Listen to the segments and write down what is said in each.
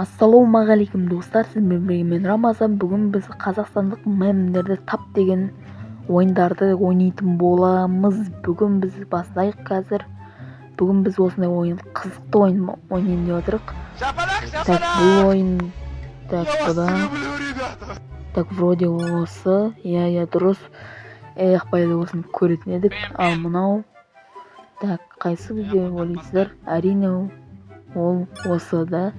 Ассалаумағалейкум достар, сізбен бірге мен Рамазан. Бүгін біз қазақстандық мемдерді тап деген ойындарды ойнайтын боламыз. Бүгін біз бастайық қазір. Бүгін біз осындай ойын, қызықты ойын ойнайын деп отырық. Так, бұл ойын, так, бұда, так, вроде осы, иә, дұрыс. Баяғыда осыны көретін едік. Ал мынау, так, қайсы деп ойлайсыздар? Әрине ол осы да.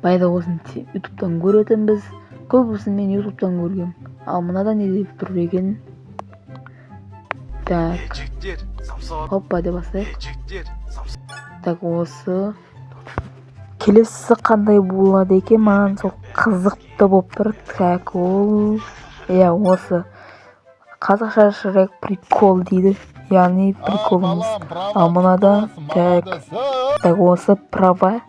Баяғыда осыны ютубтан көретінбіз. Көбісін мен ютубтан көргем. Ал мынада не деп тұр екен? Так, хоппа деп бастайық. Так, осы келесі қандай болады екен? Маған сол қызықты болып тұр. Так, ол осы қазақша Шрек прикол дейді. Яғни приколымыз. Ал мынада так, осы права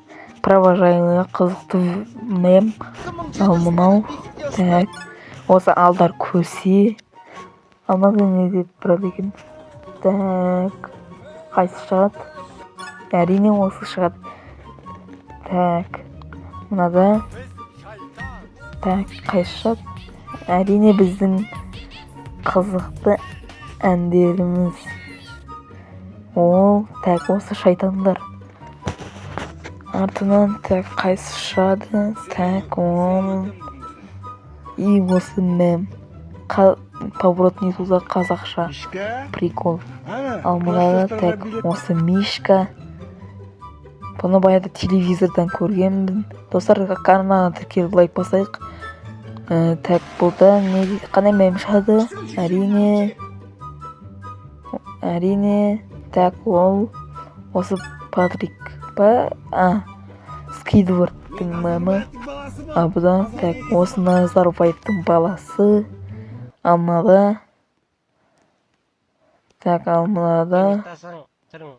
жайлы қызықты мем. Ал мынау так, осы алдар көсе. Ал мынада не деп тұрады екен? Так, қайсы шығады? Әрине осы шығады. Так, мынада так, қайсы шығады? Әрине біздің қызықты әндеріміз. Ол так, осы шайтандар. Артынан так, қайсы шығады? Так, ол осы мем. Поворот не туда, қазақша прикол. Ал мынада так, осы мишка. Бұны баяғыда телевизордан көргенмін. Достар, каналына тіркеліп лайк басайық. Так, бұлда қандай мем шығады? Әрине так, ол осы Патрик Сквидвардтың мемі. Ал бұда так, осы Назарбаевтың баласы. Ал мынада так, ал мынада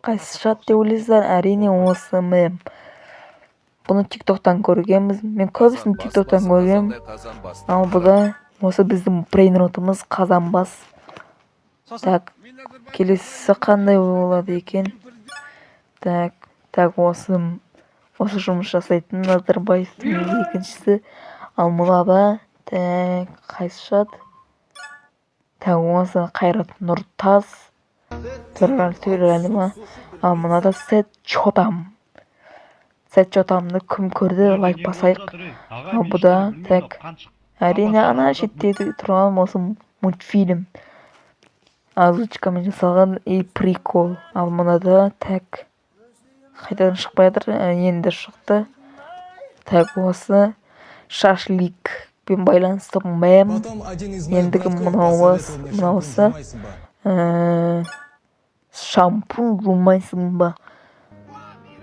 қайсы шығады деп ойлайсыздар? Әрине осы мем. Бұны тиктоктан көргенбіз. Мен көбісін тиктоктан көргем. Ал бұда осы біздің брейнротымыз Қазанбас. Так, келесі қандай болады екен? Так, осы жұмыс жасайтын Назарбаевтың екіншісі. Ал мынада так, қайсы шығады? Так, осы Қайрат Нұртас. Төрәлі ма? Ал мынада Сет Чотамды кім көрді? Лайк басайық. Ал бұда так, әрине ана шеттегі тұрған осы мультфильм. Озвучкамен жасалған прикол. Ал мынада так, қайтадан шықпай жатыр, енді шықты. Так, осы шашликпен байланысты мем. Ендігі мынаусы шампунь жумайсың ба?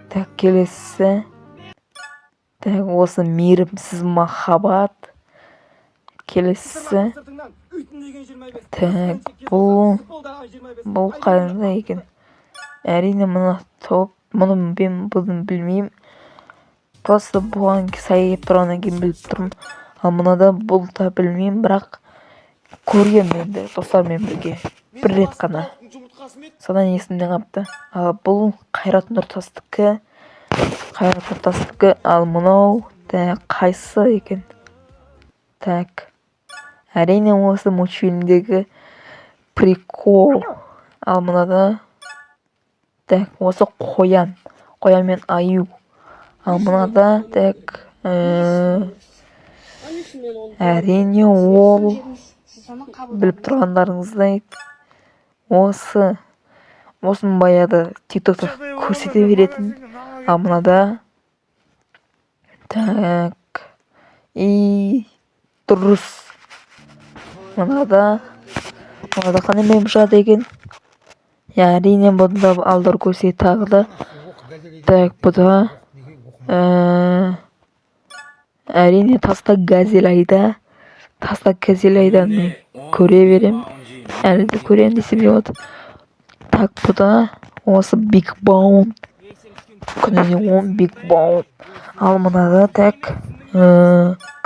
Так, келесі так, осы мейірімсіз махаббат. Келесі так, бұл қандай екен? Әрине мына топ. Мұны білмеймін. Просто бұған сай кеп тұрғаннан кейін біліп тұрмын. Ал мұнада бұл да білмеймін, бірақ көргем енді достармен бірге. Бір рет қана. Содан есімде қапты. Ал бұл Қайрат Нұртастікі. Ал мұнау қайсы екен? Так, әрине осы мультфильмдегі прикол. Ал мынада так, осы қоян мен аю. Ал мынада так, әрине ол біліп тұрғандарыңыздай осыны баяғыда тиктокта көрсете беретін. Ал мынада так, дұрыс. Мынада қандай мем шығады екен? Әрине бұнда алдар көсе тағы да. Так, бұда әрине таста газель айданы көре берем. Әлі де көрем десем болады. Так, бұда осы Биг Баун. Күніне 10 Биг Баун. Ал мынада так,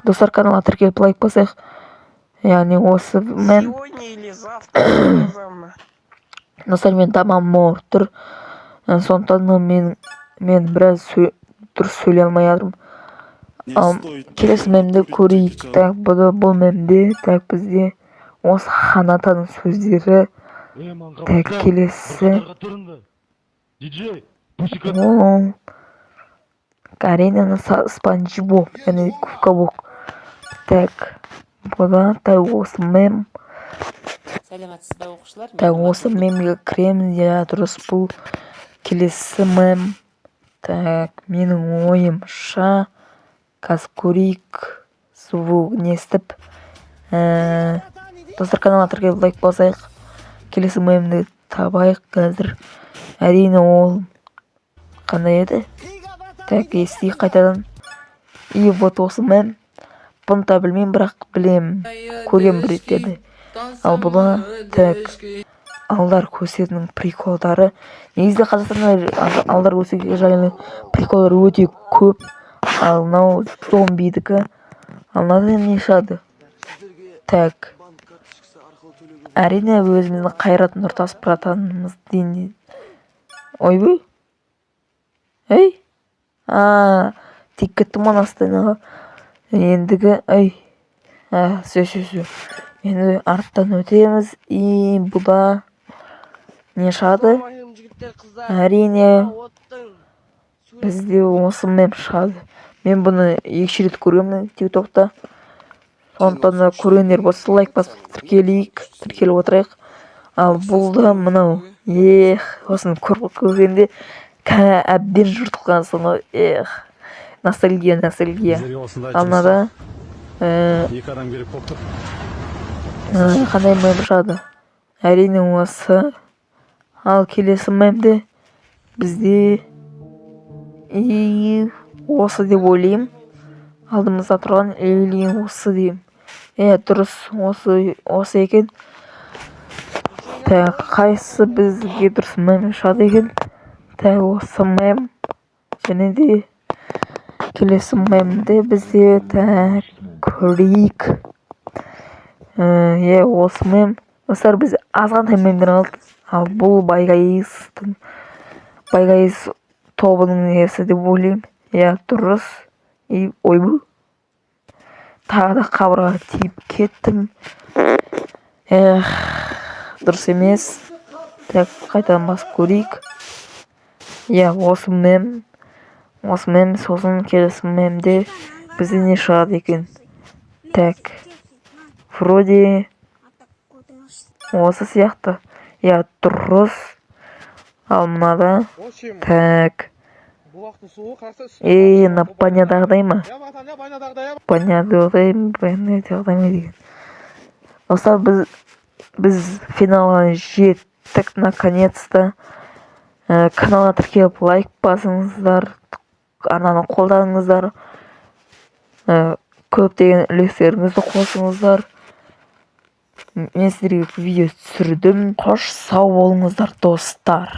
достар, каналға тіркеліп лайк басайық. Яғни осы мен достар, мен тамам ауырып тұр. Сондықтан мен біраз дұрыс сөйлей алмай жатырмын. Ал келесі мемді көрейік. Так, бұл мемде так бізде осы Ханатаның сөздері. Так, келесі ол Каренина Спанч Боб, яғни Губка. Так, бұда так осы мем. Сәлеметсіз бе оқушылар? Так, осы мемге кіреміз. Я дұрыс, бұл келесі мем. Так, менің ойымша қазір көрейік. Звук не естіп. Достар, каналға тіркеліп лайк басайық. Келесі мемді табайық қазір. Әрине ол қандай еді? Так, естейік қайтадан. И вот осы мем. Бұны да білмеймін, бірақ білем. Көрем бір реттерді. Ал бұда так, алдар көсетінің приколдары. Негізде Қазақстанда алдар көсетке жайлы приколдар өте көп. Ал мынау зомбидікі. Ал мынада не шығады? Так, әрине өзіміздің Қайрат Нұртас братанымыз дейін. Ойбай. Ей? Тек кеттім Астанаға. Ендігі, сөз. Енді арттан өтеміз. И бұда не шығады? Әрине бізде осы мем шығады. Мен бұны екінші рет көремін TikTokта. Сондықтан да көргендер болса лайк басып тіркеліп отырайық. Ал бұлда мынау. Осыны көргенде әбден жұртылған соны. Ностальгия. Ал мынада қандай мем шығады? Әрине осы. Ал келесі мемде бізде осы деп ойлаймын. Алдымызда тұрған осы деймін. Дұрыс, осы екен. Так, қайсы бізге дұрыс мем шығады екен? Так, осы мем. Және де келесі мемде бізде так көрейік. Осы мем. Достар, біз азғантай мемден алдық. Ал бұл Байгайыз тобының несі деп ойлаймын. Дұрыс. Ойбай. Тағы да қабырға тиіп кеттім. Дұрыс емес. Так, қайтадан басып көрейік. Осы мем. Сосын келесі мемде бізде не шығады екен? Так, вроде осы сияқты. Дұрыс. Ал мынада так, напанядағыдай ма? Банядағыдай ма деген. Достар, біз финалға жеттік наконец-то. Каналға тіркеліп лайк басыңыздар. Арнаны қолдаңыздар. Көптеген үлестеріңізді қосыңыздар. Мен сіздерге видео түсірдім. Қош сау болыңыздар достар.